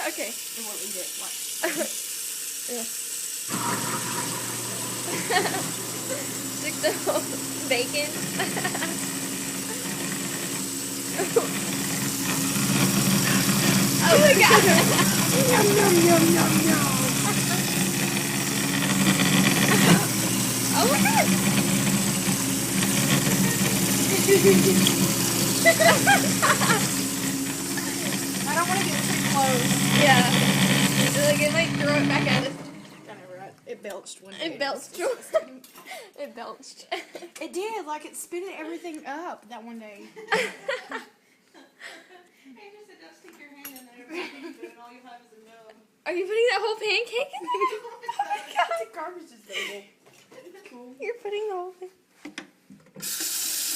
Okay. And we'll eat it. What? Yeah. Stick the whole bacon. Oh my god! Yum, yum, yum, yum, yum. Oh my god! I don't want to get too close. Yeah. Like it might throw it back at us. It belched one day. It belched. It belched. It did. Like it spit everything up that one day. Are you putting that whole pancake in there? Oh my god. The garbage disposal. Cool. You're putting the whole thing.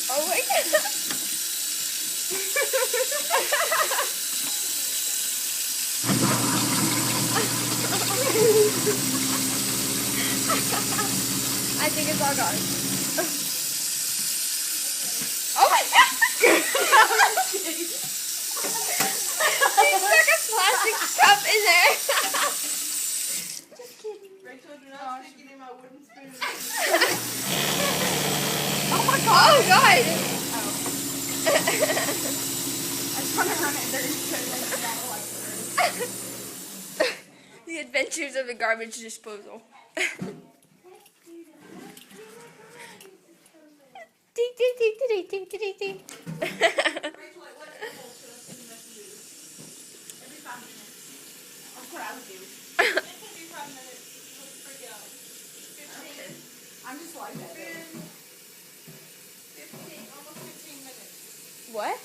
Oh my god. I think it's all gone. Oh my god! He stuck a plastic cup in there. Just kidding. Rachel, do not stick it in my wooden spoon. Oh my god! Oh god! I just want to run it dirty because The adventures of the garbage disposal. Ding, ding, ding, ding, ding, ding, ding, ding. Every 5 minutes. That's what I would do. Every 5 minutes. Let's freak out. 15. I'm just like that. 15, almost 15 minutes. What?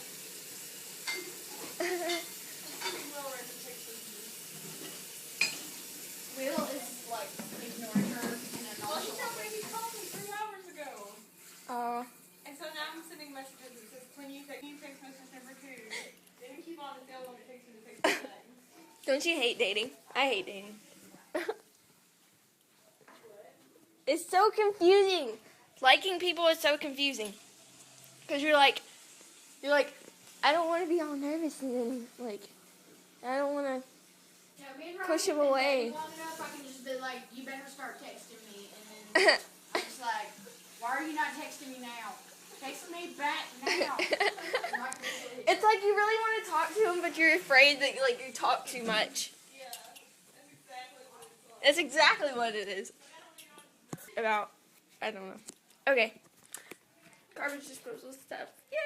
Will is like ignoring her in a Well, he told me he called me 3 hours ago. Oh. And so now I'm sending messages that says, can you text message number 2? Then we keep on until when it takes me to text the thing. Don't you hate dating? I hate dating. It's so confusing. Liking people is so confusing. Because you're like, I don't want to be all nervous and then, like, I don't want to push him away. Long enough, I can just be like, you better start texting me. And then I'm just like, why are you not texting me now? Text me back now. It's like you really want to talk to him, but you're afraid that like you talk too much. Yeah, that's exactly what it's like. That's exactly what it is. About, I don't know. Okay. Garbage disposal stuff. Yay!